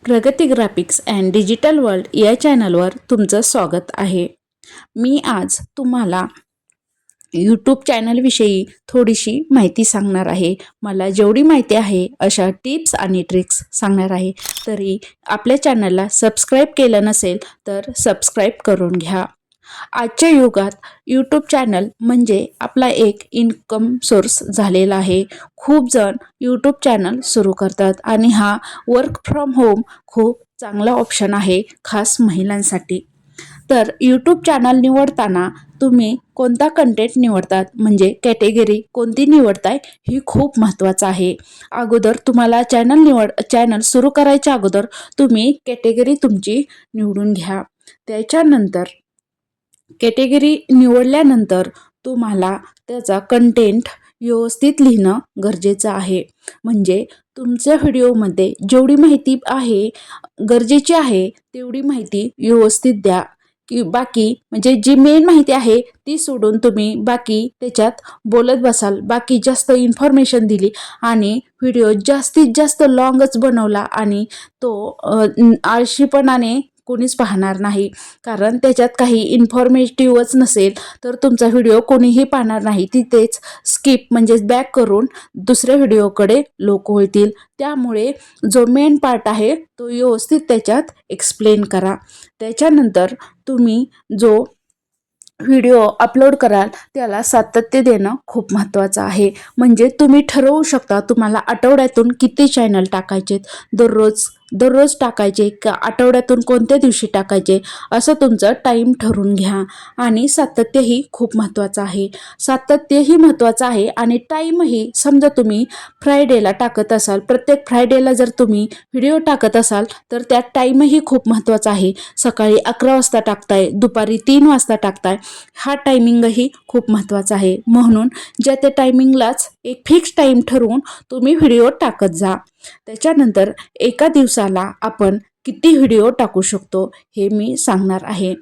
प्रगती graphics and digital world या चॅनलवर तुमचं स्वागत आहे. मी आज तुम्हाला यूट्यूब चॅनलविषयी थोडीशी माहिती सांगणार आहे. मला जेवढी माहिती आहे अशा टिप्स आणि ट्रिक्स सांगणार आहे. तरी आपल्या चॅनलला सबस्क्राईब केलं नसेल तर सबस्क्राईब करून घ्या. आजच्या युगात यूट्यूब चॅनल म्हणजे आपला एक इन्कम सोर्स झालेला आहे. खूप जण यूट्यूब चॅनल सुरू करतात आणि हा वर्क फ्रॉम होम खूप चांगला ऑप्शन आहे, खास महिलांसाठी. तर यूट्यूब चॅनल निवडताना तुम्ही कोणता कंटेंट निवडतात म्हणजे कॅटेगरी कोणती निवडताय ही खूप महत्त्वाचं आहे. अगोदर तुम्हाला चॅनल सुरू करायच्या अगोदर तुम्ही कॅटेगरी तुमची निवडून घ्या. त्याच्यानंतर कॅटेगरी निवडल्यानंतर तुम्हाला त्याचा कंटेंट व्यवस्थित लिहिणं गरजेचं आहे. म्हणजे तुमच्या व्हिडिओमध्ये जेवढी माहिती आहे गरजेची आहे तेवढी माहिती व्यवस्थित द्या. की बाकी म्हणजे जी मेन माहिती आहे ती सोडून तुम्ही बाकी त्याच्यात बोलत बसाल, बाकी जास्त इन्फॉर्मेशन दिली आणि व्हिडिओ जास्तीत जास्त लॉंगच बनवला आणि तो आळशीपणाने कोणीच पाहणार नाही. कारण त्याच्यात काही इन्फॉर्मेटिव्हच नसेल तर तुमचा व्हिडिओ कोणीही पाहणार नाही. तिथेच स्किप म्हणजेच बॅक करून दुसऱ्या व्हिडिओकडे लोक वळतील. त्यामुळे जो मेन पार्ट आहे तो व्यवस्थित त्याच्यात एक्सप्लेन करा. त्याच्यानंतर तुम्ही जो व्हिडिओ अपलोड कराल त्याला सातत्य देणं खूप महत्त्वाचं आहे. म्हणजे तुम्ही ठरवू शकता तुम्हाला आठवड्यातून किती चॅनल टाकायचेत, दररोज टाकायचे का आठवड्यातून कोणत्या दिवशी टाकायचे, असं तुमचं टाईम ठरवून घ्या. आणि सातत्यही खूप महत्त्वाचं आहे. सातत्यही महत्त्वाचं आहे आणि टाईमही. समजा तुम्ही फ्रायडेला टाकत असाल, प्रत्येक फ्रायडेला जर तुम्ही व्हिडिओ टाकत असाल तर त्यात टाईमही खूप महत्त्वाचा आहे. सकाळी 11 वाजता टाकताय, दुपारी 3 वाजता टाकताय, हा टायमिंगही खूप महत्त्वाचा आहे. म्हणून ज्या त्या टायमिंगलाच एक फिक्स टाईम ठरवून तुम्ही व्हिडिओ टाकत जा. त्याच्यानंतर एका दिवसाला आपण किती व्हिडिओ टाकू शकतो हे मी सांगणार आहे.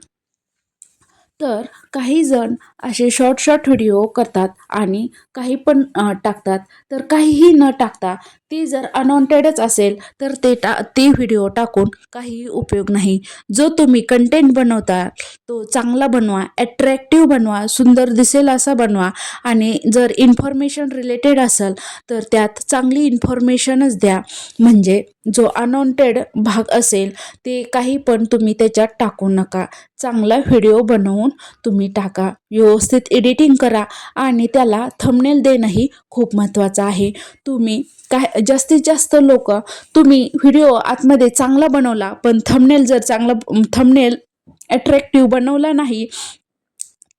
तर काही जण असे शॉर्ट व्हिडिओ करतात आणि काही पण टाकतात. तर काहीही न टाकता ती जर अनवॉन्टेडच असेल तर ते व्हिडिओ टाकून काहीही उपयोग नाही. जो तुम्ही कंटेंट बनवता तो चांगला बनवा, ॲट्रॅक्टिव्ह बनवा, सुंदर दिसेल असा बनवा आणि जर इन्फॉर्मेशन रिलेटेड असेल तर त्यात चांगली इन्फॉर्मेशनच द्या. म्हणजे जो अनवॉन्टेड भाग असेल ते काही पण तुम्ही त्याच्यात टाकू नका. चांगला व्हिडिओ बनवून तुम्ही टाका, व्यवस्थित एडिटिंग करा आणि त्याला थंबनेल देणंही खूप महत्त्वाचं आहे. तुम्ही काय जास्तीत जास्त लोक तुम्ही व्हिडिओ आतमध्ये चांगला बनवला पण थंबनेल अट्रॅक्टिव्ह बनवला नाही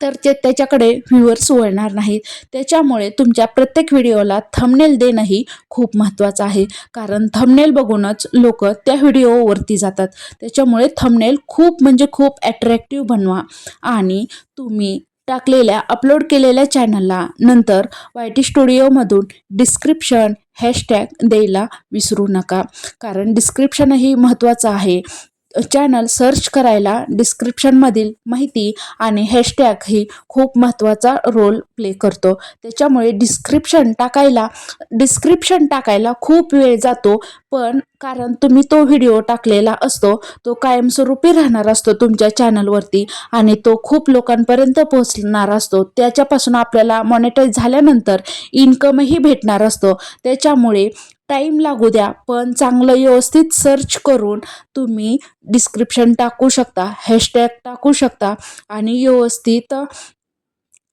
तर त्याच्याकडे व्ह्यूअर्स वळणार नाहीत. त्याच्यामुळे तुमच्या प्रत्येक व्हिडिओला थंबनेल देणंही खूप महत्त्वाचं आहे. कारण थंबनेल बघूनच लोक त्या व्हिडिओवरती जातात. त्याच्यामुळे थंबनेल खूप म्हणजे खूप अट्रॅक्टिव्ह बनवा आणि तुम्ही अपलोड केलेल्या चॅनलला नंतर YT स्टुडिओमधून डिस्क्रिप्शन हॅशटॅग द्यायला विसरू नका. कारण डिस्क्रिप्शनही महत्त्वाचं आहे. चॅनल सर्च करायला डिस्क्रिप्शनमधील माहिती आणि हॅशटॅग ही खूप महत्त्वाचा रोल प्ले करतो. त्याच्यामुळे डिस्क्रिप्शन टाकायला खूप वेळ जातो, पण कारण तुम्ही तो व्हिडिओ टाकलेला असतो तो कायमस्वरूपी राहणार असतो तुमच्या चॅनलवरती आणि तो खूप लोकांपर्यंत पोहोचणार असतो. त्याच्यापासून आपल्याला मॉनिटाईज झाल्यानंतर इन्कमही भेटणार असतो. त्याच्यामुळे टाईम लागू द्या पण चांगलं व्यवस्थित सर्च करून तुम्ही डिस्क्रिप्शन टाकू शकता, हॅशटॅग टाकू शकता आणि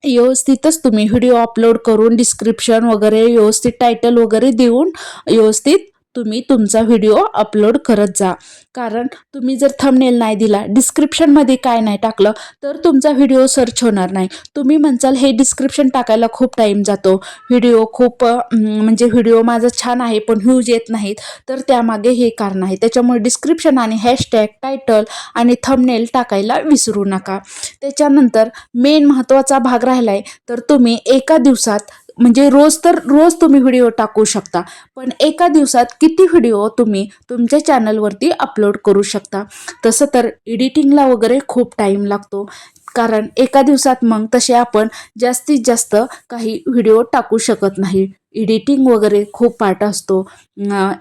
व्यवस्थितच तुम्ही व्हिडिओ अपलोड करून डिस्क्रिप्शन वगैरे व्यवस्थित टायटल वगैरे देऊन व्यवस्थित तुम्ही तुमचा व्हिडिओ अपलोड करत जा. कारण तुम्ही जर थंबनेल नाही दिला, डिस्क्रिप्शनमध्ये काय नाही टाकलं तर तुमचा व्हिडिओ सर्च होणार नाही. तुम्ही म्हणसाल हे डिस्क्रिप्शन टाकायला खूप टाईम जातो, व्हिडिओ माझा छान आहे पण व्ह्यूज येत नाहीत, तर त्यामागे हे कारण आहे. त्याच्यामुळे डिस्क्रिप्शन आणि हॅशटॅग टायटल आणि थंबनेल टाकायला विसरू नका. त्याच्यानंतर मेन महत्त्वाचा भाग राहिलाय तर तुम्ही एका दिवसात म्हणजे रोज तुम्ही व्हिडिओ टाकू शकता, पण एका दिवसात किती व्हिडिओ तुम्ही तुमच्या चॅनलवरती अपलोड करू शकता. तसं तर एडिटिंगला वगैरे खूप टाईम लागतो, कारण एका दिवसात मग तसे आपण जास्तीत जास्त काही व्हिडिओ टाकू शकत नाही. एडिटिंग वगैरे खूप पार्ट असतो,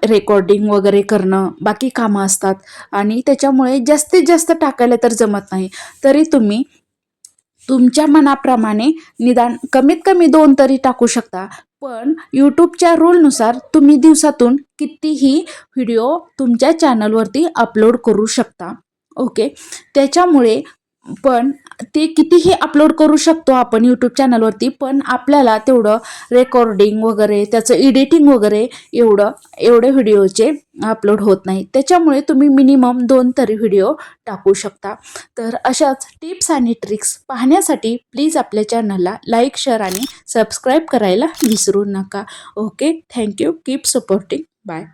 रेकॉर्डिंग वगैरे करणं, बाकी कामं असतात आणि त्याच्यामुळे जास्तीत जास्त टाकायला तर जमत नाही. तरी तुम्ही तुमच्या मनाप्रमाणे निदान कमीत कमी 2 तरी टाकू शकता. पण यूट्यूबच्या रूलनुसार तुम्ही दिवसातून कितीही व्हिडिओ तुमच्या चॅनलवरती अपलोड करू शकता. ओके. त्याच्यामुळे पण ते कितीही अपलोड करू शकतो आपण यूट्यूब चॅनलवरती, पण आपल्याला तेवढं रेकॉर्डिंग वगैरे त्याचं एडिटिंग वगैरे एवढे व्हिडिओचे अपलोड होत नाही. त्याच्यामुळे तुम्ही मिनिमम 2 तरी व्हिडिओ टाकू शकता. तर अशाच टिप्स आणि ट्रिक्स पाहण्यासाठी प्लीज आपल्या चॅनलला लाईक, शेअर आणि सबस्क्राईब करायला विसरू नका. Okay. Thank you. Keep supporting. Bye.